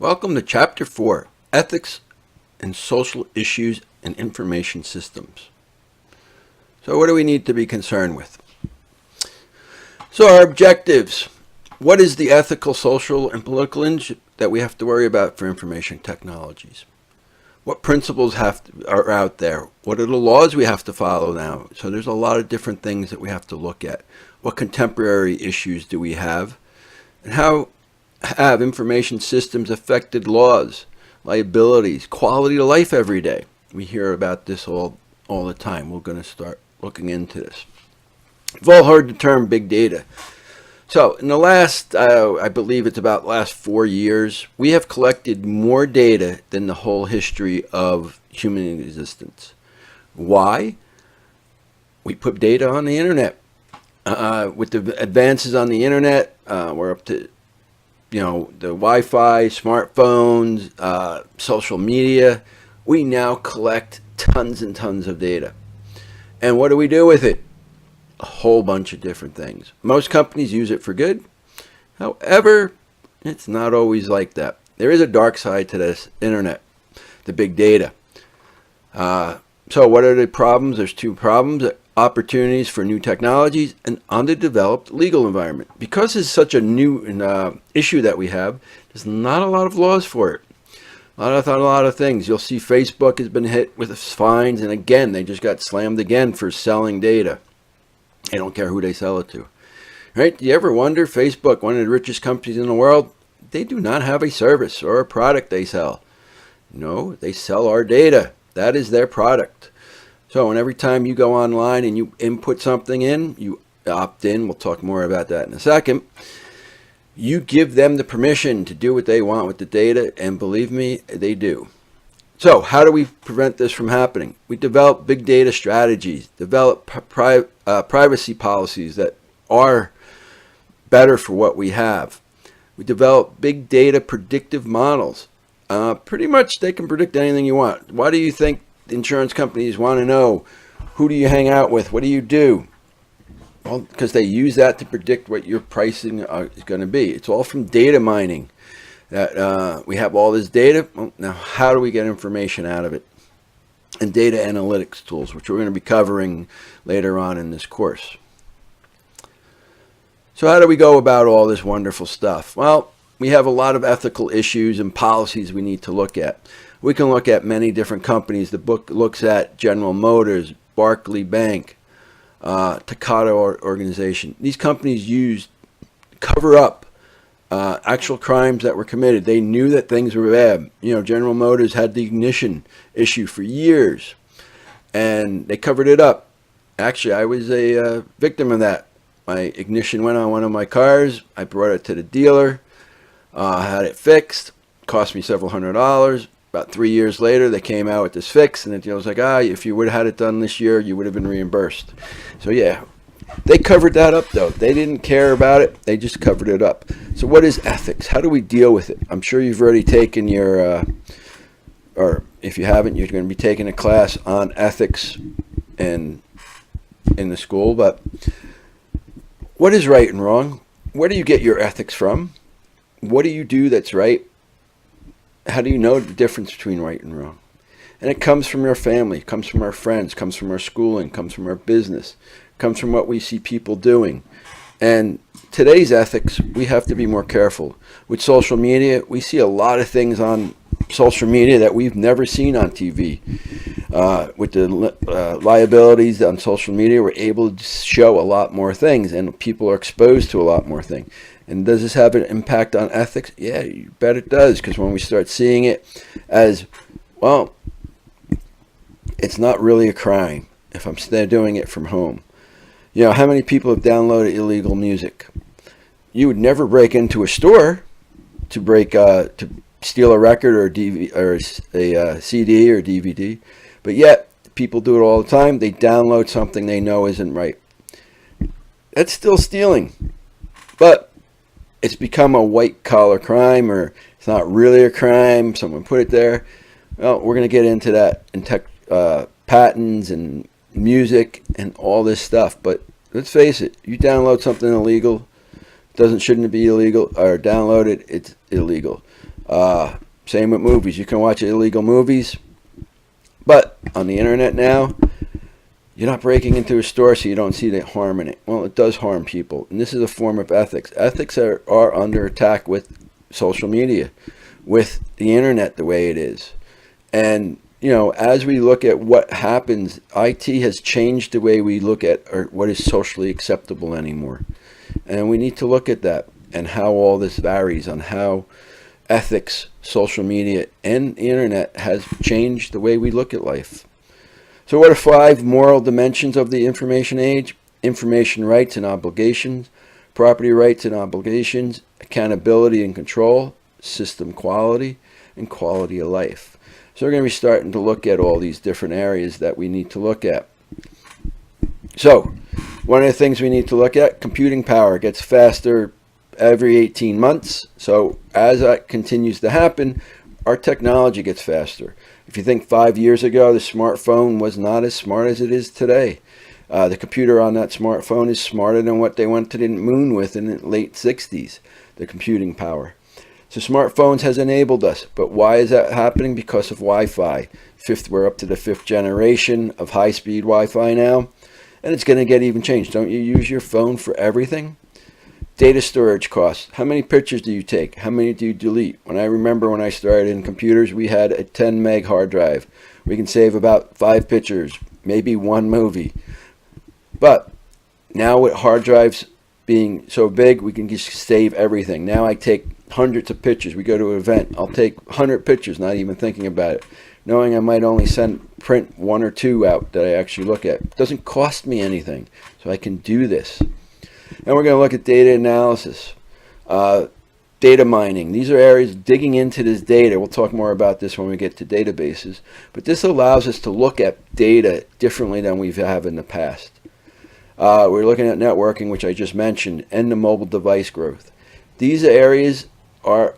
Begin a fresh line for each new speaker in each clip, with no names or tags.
Welcome to Chapter 4, Ethics and Social Issues in Information Systems. So what do we need to be concerned with? So our objectives. What is the ethical, social, and political that we have to worry about for information technologies? What principles are out there? What are the laws we have to follow now? So there's a lot of different things that we have to look at. What contemporary issues do we have? And how have information systems affected laws, liabilities, quality of life every day? We hear about this all the time. We're going to start looking into this. We've all heard the term big data. So in the last, I believe it's about last 4 years, we have collected more data than the whole history of human existence. Why? We put data on the internet. With the advances on the internet, we're up to the Wi-Fi, smartphones, social media. We now collect tons and tons of data. And what do we do with it? A whole bunch of different things. Most companies use it for good. However, it's not always like that. There is a dark side to this internet, the big data. So what are the problems? There's two problems. Opportunities for new technologies and underdeveloped legal environment. Because it's such a new issue that we have, there's not a lot of laws for it. A lot of things. You'll see Facebook has been hit with fines, and again, they just got slammed again for selling data. They don't care who they sell it to. Right? Do you ever wonder, Facebook, one of the richest companies in the world, they do not have a service or a product they sell. No, they sell our data. That is their product. So, and every time you go online and you input something in, you opt in, we'll talk more about that in a second, you give them the permission to do what they want with the data, and believe me, they do. So, how do we prevent this from happening? We develop big data strategies, develop privacy policies that are better for what we have. We develop big data predictive models. Pretty much they can predict anything you want. Why do you think insurance companies want to know who do you hang out with? What do you do? Well, because they use that to predict what your pricing is going to be. It's all from data mining. That we have all this data. Well, now, how do we get information out of it? And data analytics tools, which we're going to be covering later on in this course. So how do we go about all this wonderful stuff? Well, we have a lot of ethical issues and policies we need to look at. We can look at many different companies. The book looks at General Motors, Barclay Bank, Takata Organization. These companies cover up actual crimes that were committed. They knew that things were bad. General Motors had the ignition issue for years, and they covered it up. Actually, I was a victim of that. My ignition went on one of my cars. I brought it to the dealer, had it fixed. Cost me several $100s. About 3 years later, they came out with this fix, and the dealer was like, if you would have had it done this year, you would have been reimbursed. So yeah, they covered that up, though. They didn't care about it. They just covered it up. So what is ethics? How do we deal with it? I'm sure you've already taken your, or if you haven't, you're going to be taking a class on ethics in the school. But what is right and wrong? Where do you get your ethics from? What do you do that's right? How do you know the difference between right and wrong? And it comes from your family, it comes from our friends, comes from our schooling, comes from our business, comes from what we see people doing. And today's ethics, we have to be more careful. With social media, we see a lot of things on social media that we've never seen on TV. With the liabilities on social media, we're able to show a lot more things, and people are exposed to a lot more things. And does this have an impact on ethics? Yeah, you bet it does, because when we start seeing it as, well, it's not really a crime if I'm still doing it from home. How many people have downloaded illegal music? You would never break into a store to steal a record or a CD or DVD, but yet people do it all the time. They download something they know isn't right. That's still stealing, but it's become a white-collar crime, or it's not really a crime. Someone put it there. Well, we're going to get into that in patents and music and all this stuff. But let's face it, you download something illegal, shouldn't it be illegal, or download it, it's illegal. Same with movies. You can watch illegal movies, but on the internet now, you're not breaking into a store so you don't see the harm in it. Well, it does harm people, and this is a form of ethics. Ethics are under attack with social media, with the internet the way it is. And, as we look at what happens, IT has changed the way we look at what is socially acceptable anymore. And we need to look at that and how all this varies on how ethics, social media, and the internet has changed the way we look at life. So what are 5 moral dimensions of the information age? Information rights and obligations, property rights and obligations, accountability and control, system quality, and quality of life. So we're going to be starting to look at all these different areas that we need to look at. So one of the things we need to look at, computing power gets faster every 18 months. So as that continues to happen, our technology gets faster. If you think 5 years ago, the smartphone was not as smart as it is today. The computer on that smartphone is smarter than what they went to the moon with in the late 60s, the computing power. So smartphones has enabled us. But why is that happening? Because of Wi-Fi. We're up to the 5th generation of high-speed Wi-Fi now. And it's going to get even changed. Don't you use your phone for everything? Data storage costs. How many pictures do you take? How many do you delete? When I started in computers, we had a 10 meg hard drive. We can save about 5 pictures, maybe 1 movie. But now with hard drives being so big, we can just save everything. Now I take hundreds of pictures. We go to an event, I'll take 100 pictures, not even thinking about it, knowing I might only print 1 or 2 out that I actually look at. It doesn't cost me anything, so I can do this. And we're going to look at data analysis, data mining. These are areas digging into this data. We'll talk more about this when we get to databases. But this allows us to look at data differently than we have in the past. We're looking at networking, which I just mentioned, and the mobile device growth. These areas are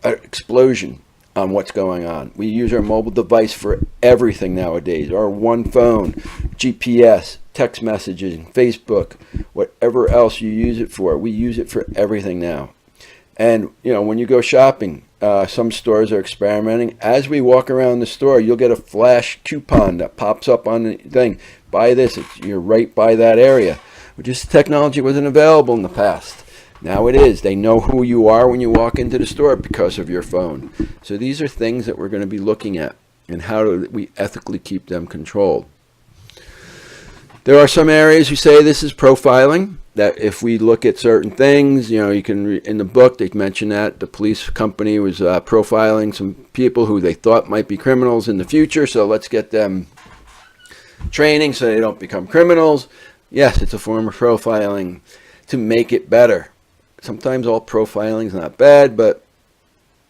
an explosion on what's going on. We use our mobile device for everything nowadays. Our one phone, GPS, text messaging, Facebook, whatever else you use it for. We use it for everything now. And, when you go shopping, some stores are experimenting. As we walk around the store, you'll get a flash coupon that pops up on the thing. Buy this. You're right by that area. Which is technology wasn't available in the past. Now it is. They know who you are when you walk into the store because of your phone. So these are things that we're going to be looking at and how do we ethically keep them controlled. There are some areas who say this is profiling, that if we look at certain things, you can in the book they mention that the police company was profiling some people who they thought might be criminals in the future, so let's get them training so they don't become criminals. Yes, it's a form of profiling to make it better. Sometimes all profiling is not bad, but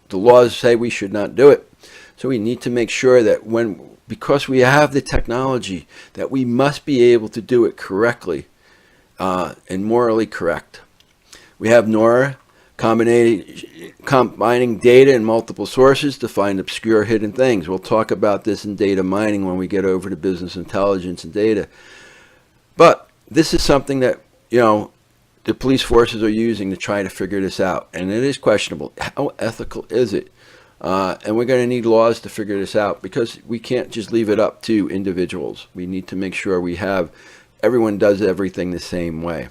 the laws say we should not do it. So we need to make sure that because we have the technology, that we must be able to do it correctly and morally correct. We have NORA, combining data and multiple sources to find obscure hidden things. We'll talk about this in data mining when we get over to business intelligence and data. But this is something that, the police forces are using to try to figure this out. And it is questionable. How ethical is it? And we're going to need laws to figure this out because we can't just leave it up to individuals. We need to make sure everyone does everything the same way.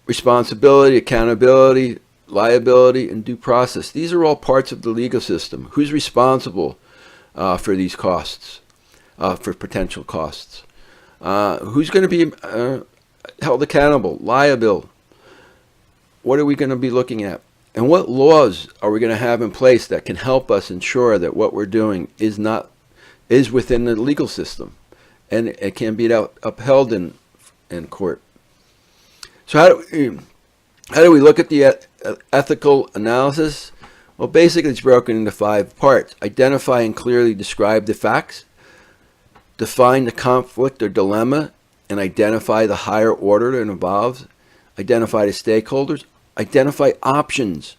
Responsibility, accountability, liability, and due process. These are all parts of the legal system. Who's responsible for these costs, for potential costs? Who's going to be held accountable, liable? What are we going to be looking at? And what laws are we going to have in place that can help us ensure that what we're doing is within the legal system and it can be upheld in court? So how do we look at the ethical analysis? Well, basically it's broken into 5 parts. Identify and clearly describe the facts, define the conflict or dilemma, and identify the higher order that involves, identify the stakeholders, identify options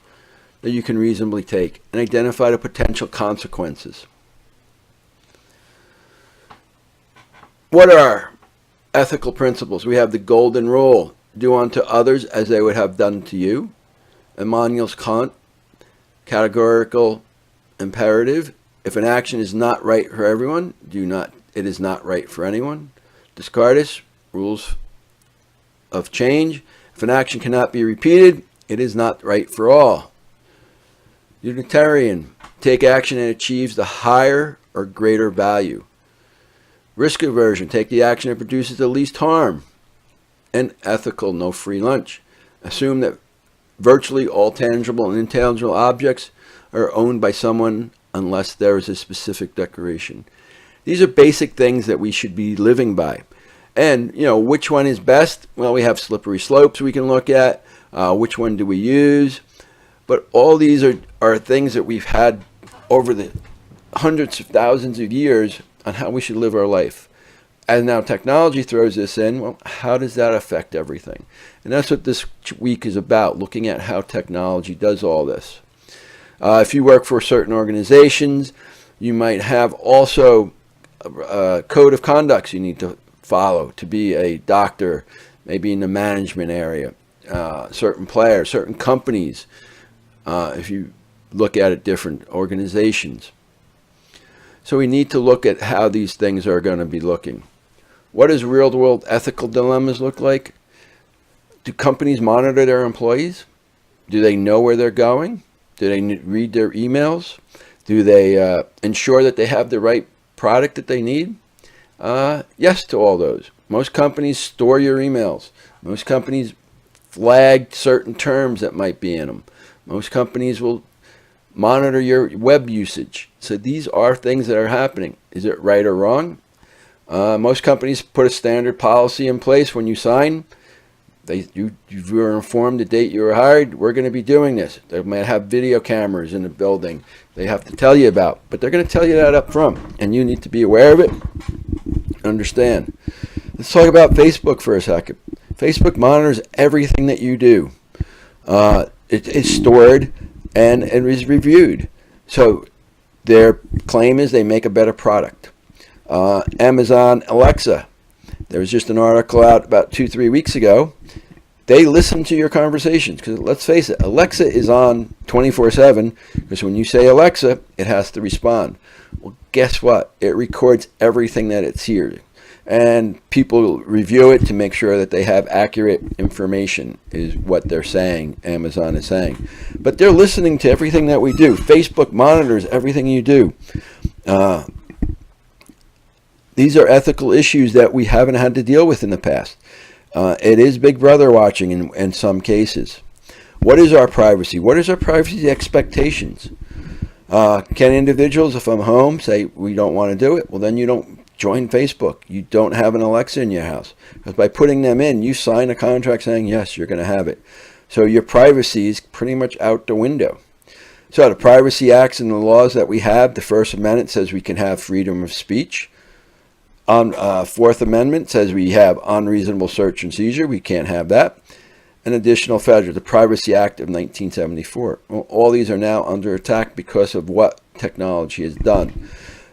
that you can reasonably take, and identify the potential consequences. What are ethical principles? We have the golden rule: do unto others as they would have done to you. Immanuel Kant Categorical imperative. If an action is not right for everyone, it is not right for anyone. Descartes, rules of change. If an action cannot be repeated, it is not right for all. Utilitarian, take action that achieves the higher or greater value. Risk aversion, take the action that produces the least harm. And ethical, no free lunch. Assume that virtually all tangible and intangible objects are owned by someone unless there is a specific declaration. These are basic things that we should be living by. And, which one is best? Well, we have slippery slopes we can look at. Which one do we use? But all these are things that we've had over the hundreds of thousands of years on how we should live our life. As now technology throws this in, well, how does that affect everything? And that's what this week is about, looking at how technology does all this. If you work for certain organizations, you might have also a code of conduct you need to follow to be a doctor, maybe in the management area, certain players, certain companies, if you look at it, different organizations. So we need to look at how these things are going to be looking. What does real-world ethical dilemmas look like? Do companies monitor their employees? Do they know where they're going? Do they read their emails? Do they ensure that they have the right product that they need? Yes to all those. Most companies store your emails. Most companies flag certain terms that might be in them. Most companies will monitor your web usage. So these are things that are happening. Is it right or wrong? Most companies put a standard policy in place when you sign. You were informed the date you were hired, we're going to be doing this. They might have video cameras in the building they have to tell you about, but they're going to tell you that up front, and you need to be aware of it, understand. Let's talk about Facebook for a second. Facebook monitors everything that you do. It is stored and it is reviewed. So their claim is they make a better product. Amazon Alexa, there was just an article out about 2-3 weeks ago. They listen to your conversations, because let's face it, Alexa is on 24/7, because when you say Alexa, it has to respond. Well, guess what? It records everything that it's hearing, and people review it to make sure that they have accurate information, is what they're saying, Amazon is saying. But they're listening to everything that we do. Facebook monitors everything you do. These are ethical issues that we haven't had to deal with in the past. It is Big Brother watching in some cases. What is our privacy? What is our privacy expectations? Can individuals, if I'm home, say we don't want to do it? Well, then you don't join Facebook. You don't have an Alexa in your house. Because by putting them in, you sign a contract saying, yes, you're going to have it. So your privacy is pretty much out the window. So the Privacy Acts and the laws that we have, the First Amendment says we can have freedom of speech. Fourth Amendment says we have unreasonable search and seizure. We can't have that. An additional federal, the Privacy Act of 1974. Well, all these are now under attack because of what technology has done.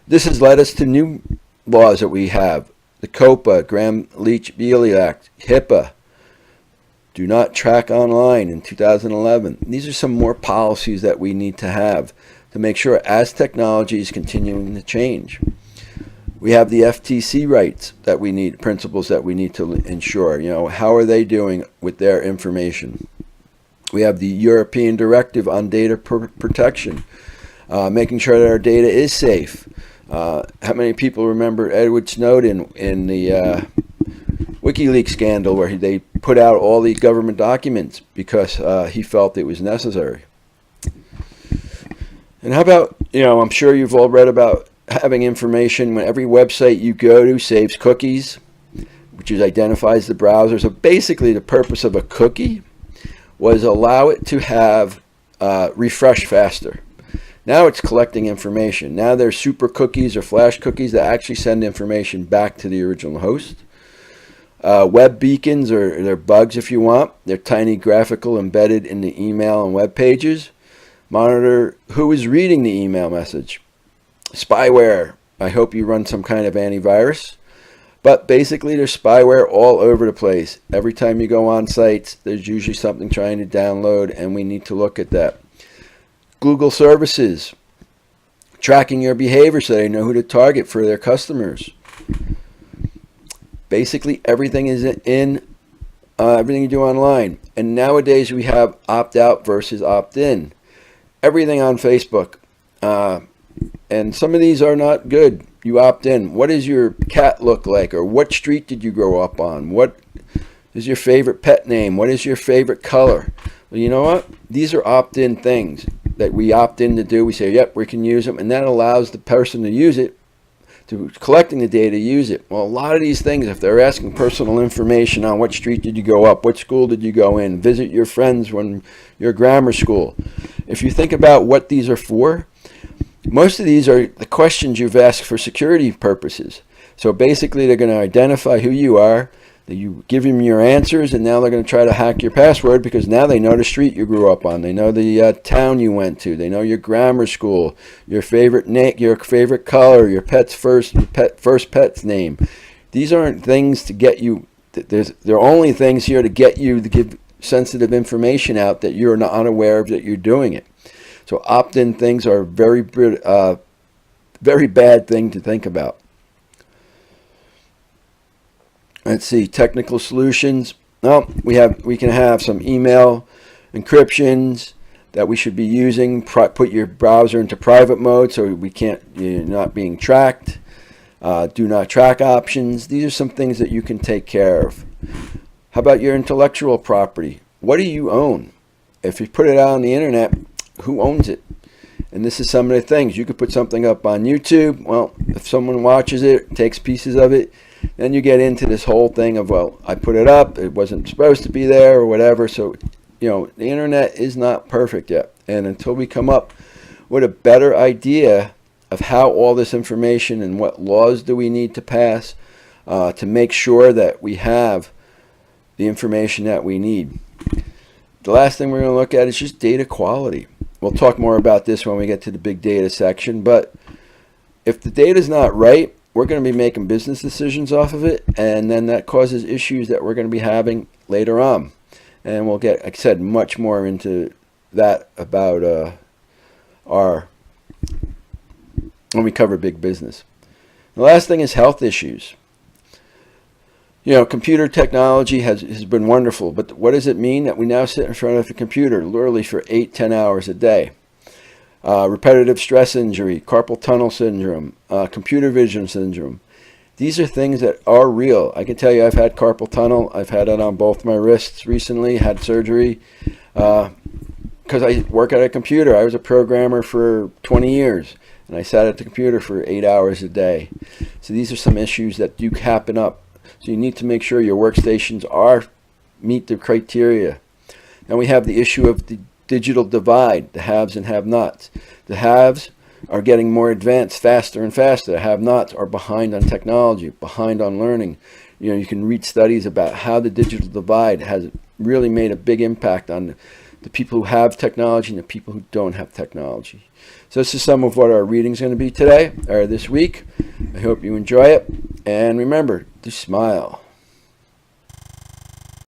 This has led us to new laws that we have. The COPA, Graham-Leach-Bliley Act, HIPAA, Do Not Track Online in 2011. These are some more policies that we need to have to make sure as technology is continuing to change. We have the FTC rights that we need, principles that we need to ensure. How are they doing with their information? We have the European Directive on Data Protection, making sure that our data is safe. How many people remember Edward Snowden in the WikiLeaks scandal, where they put out all the government documents because he felt it was necessary? And how about, I'm sure you've all read about having information when every website you go to saves cookies, which identifies the browser. So basically the purpose of a cookie was allow it to have refresh faster. Now it's collecting information. Now there's super cookies or flash cookies that actually send information back to the original host. Web beacons, or they're bugs if you want. They're tiny graphical embedded in the email and web pages. Monitor who is reading the email message. Spyware. I hope you run some kind of antivirus. But basically there's spyware all over the place. Every time you go on sites, there's usually something trying to download, and we need to look at that. Google services, tracking your behavior so they know who to target for their customers. Basically, everything is in everything you do online. And nowadays we have opt-out versus opt-in. Everything on Facebook. And some of these are not good. You opt in. What does your cat look like? Or what street did you grow up on? What is your favorite pet name? What is your favorite color? Well, you know what? These are opt-in things that we opt in to do. We say, yep, we can use them. And that allows the person to use it, to collecting the data, use it. Well, a lot of these things, if they're asking personal information on what street did you go up, what school did you go in, visit your friends when you're grammar school. If you think about what these are for, most of these are the questions you've asked for security purposes. So basically, they're going to identify who you are. You give them your answers, and now they're going to try to hack your password because now they know the street you grew up on. They know the town you went to. They know your grammar school, your favorite name, your favorite color, your pet's first pet's name. These aren't things to get you. They're only things here to get you to give sensitive information out that you're not unaware of that you're doing it. So opt-in things are a very bad thing to think about. Let's see, technical solutions. Well, we can have some email encryptions that we should be using. Put your browser into private mode so you're not being tracked. Do not track options. These are some things that you can take care of. How about your intellectual property? What do you own? If you put it out on the internet, who owns it? And this is some of the things. You could put something up on YouTube. Well, if someone watches it, takes pieces of it, then you get into this whole thing of, well, I put it up, it wasn't supposed to be there or whatever. So, the internet is not perfect yet. And until we come up with a better idea of how all this information and what laws do we need to pass to make sure that we have the information that we need. The last thing we're going to look at is just data quality. We'll talk more about this when we get to the big data section, but if the data is not right, we're going to be making business decisions off of it, and then that causes issues that we're going to be having later on. And we'll get, like I said, much more into that about when we cover big business. The last thing is health issues. Computer technology has been wonderful, but what does it mean that we now sit in front of a computer literally for 8-10 hours a day? Repetitive stress injury, carpal tunnel syndrome, computer vision syndrome. These are things that are real. I can tell you I've had carpal tunnel. I've had it on both my wrists recently, had surgery because I work at a computer. I was a programmer for 20 years, and I sat at the computer for 8 hours a day. So these are some issues that do happen up. So you need to make sure your workstations meet the criteria. Then we have the issue of the digital divide, the haves and have-nots. The haves are getting more advanced faster and faster. The have-nots are behind on technology, behind on learning. You can read studies about how the digital divide has really made a big impact on the people who have technology and the people who don't have technology. So this is some of what our reading is going to be today, or this week. I hope you enjoy it. And remember to smile.